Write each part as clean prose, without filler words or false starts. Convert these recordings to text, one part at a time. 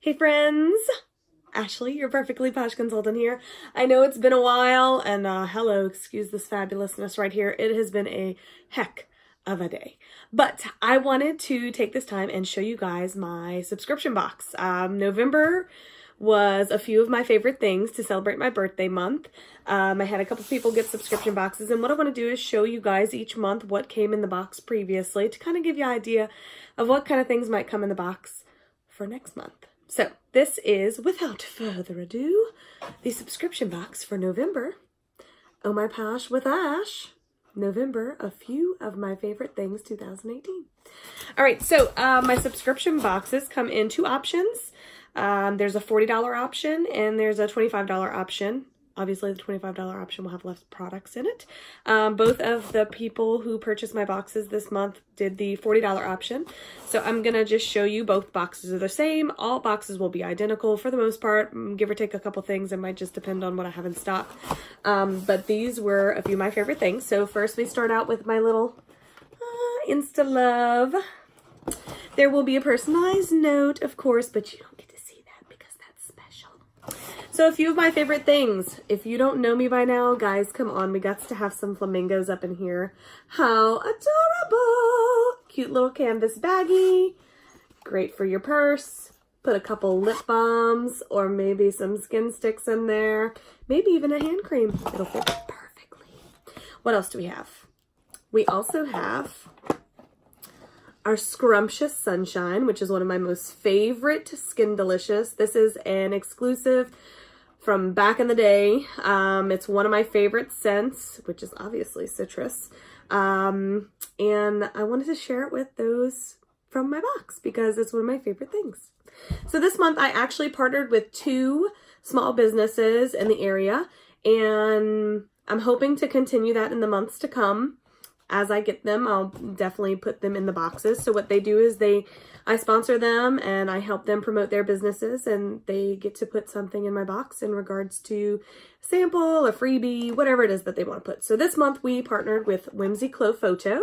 Hey friends, Ashley, your perfectly posh consultant here. I know it's been a while, and hello, excuse this fabulousness right here. It has been a heck of a day. But I wanted to take this time and show you guys my subscription box. November was a few of my favorite things to celebrate my birthday month. I had a couple people get subscription boxes, and what I want to do is show you guys each month what came in the box previously to kind of give you an idea of what kind of things might come in the box for next month. So this is, without further ado, the subscription box for November. Oh my Posh with Ash. November, a few of my favorite things 2018. All right, so my subscription boxes come in two options. There's a $40 option and there's a $25 option. Obviously, the $25 option will have less products in it. Both of the people who purchased my boxes this month did the $40 option. So I'm going to just show you both boxes are the same. All boxes will be identical for the most part. Give or take a couple things. It might just depend on what I have in stock. But these were a few of my favorite things. So first we start out with my little Insta Love. There will be a personalized note, of course, but you don't get to see that because that's special. So a few of my favorite things. If you don't know me by now, guys, come on. We got to have some flamingos up in here. How adorable. Cute little canvas baggie. Great for your purse. Put a couple lip balms or maybe some skin sticks in there. Maybe even a hand cream. It'll fit perfectly. What else do we have? We also have our Scrumptious Sunshine, which is one of my most favorite Skin Delicious. This is an exclusive from back in the day. It's one of my favorite scents, which is obviously citrus. And I wanted to share it with those from my box because it's one of my favorite things. So this month I actually partnered with two small businesses in the area, and I'm hoping to continue that in the months to come. As I get them, I'll definitely put them in the boxes. So what they do is I sponsor them and I help them promote their businesses, and they get to put something in my box in regards to a sample, a freebie, whatever it is that they want to put. So this month we partnered with Whimsy Clo Photo.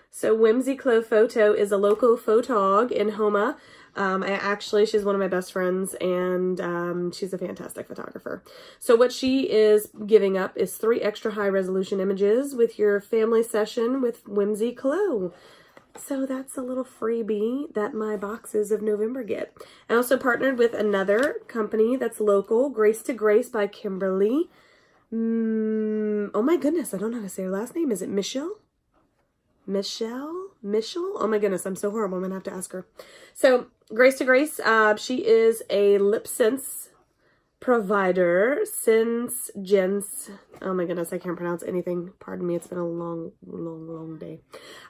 So Whimsy Clo Photo is a local photog in Houma. She's one of my best friends, and she's a fantastic photographer. So what she is giving up is 3 extra high resolution images with your family session with Whimsy Clo. So that's a little freebie that my boxes of November get. I also partnered with another company that's local, Grace to Grace by Kimberly. Oh my goodness, I don't know how to say her last name. Is it Michelle? Michelle? Oh my goodness, I'm so horrible. I'm gonna have to ask her. So Grace to Grace, she is a lip sense provider since oh my goodness, I can't pronounce anything. Pardon me, it's been a long day.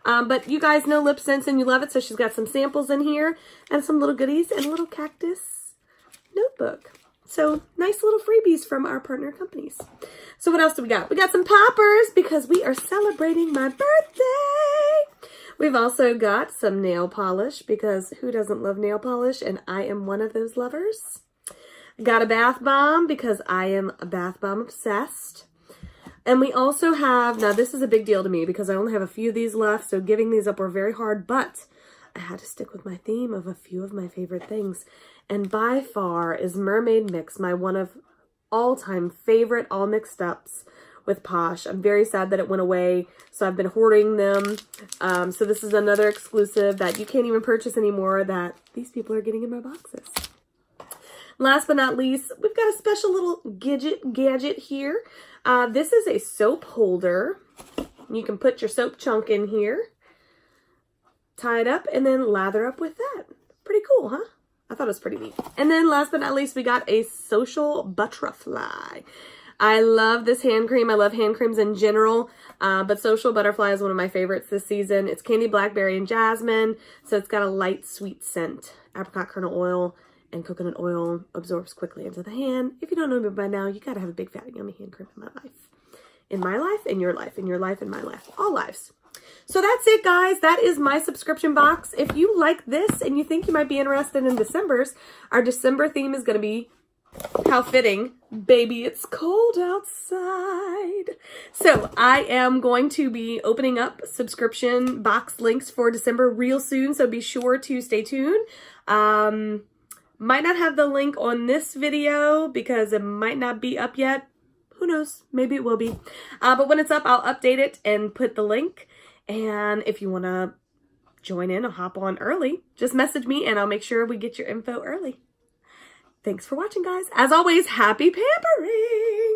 But you guys know lip sense and you love it, so she's got some samples in here and some little goodies and a little cactus notebook. So nice little freebies from our partner companies. So what else do we got? We got some poppers because we are celebrating my birthday. We've also got some nail polish because who doesn't love nail polish? And I am one of those lovers. Got a bath bomb because I am a bath bomb obsessed. And we also have, now this is a big deal to me because I only have a few of these left, so giving these up were very hard, but I had to stick with my theme of a few of my favorite things. And by far is Mermaid Mix, my one of all-time favorite all mixed ups with Posh. I'm very sad that it went away, so I've been hoarding them. So this is another exclusive that you can't even purchase anymore that these people are getting in my boxes. Last but not least, we've got a special little gadget here. This is a soap holder. You can put your soap chunk in here, tie it up, and then lather up with that. Pretty cool, huh? I thought it was pretty neat. And then last but not least, we got a social butterfly. I love this hand cream. I love hand creams in general, but Social Butterfly is one of my favorites this season. It's candy blackberry and jasmine, so it's got a light sweet scent. Apricot kernel oil and coconut oil absorbs quickly into the hand. If you don't know me by now, you gotta have a big fat yummy hand cream in my life. In my life, in your life, in your life, in my life. All lives. So that's it, guys. That is my subscription box. If you like this and you think you might be interested in December's, our December theme is going to be, how fitting, baby, it's cold outside. So I am going to be opening up subscription box links for December real soon, so be sure to stay tuned. Might not have the link on this video because it might not be up yet. Who knows? Maybe it will be. But when it's up, I'll update it and put the link. And if you want to join in or hop on early, just message me and I'll make sure we get your info early. Thanks for watching, guys. As always, happy pampering!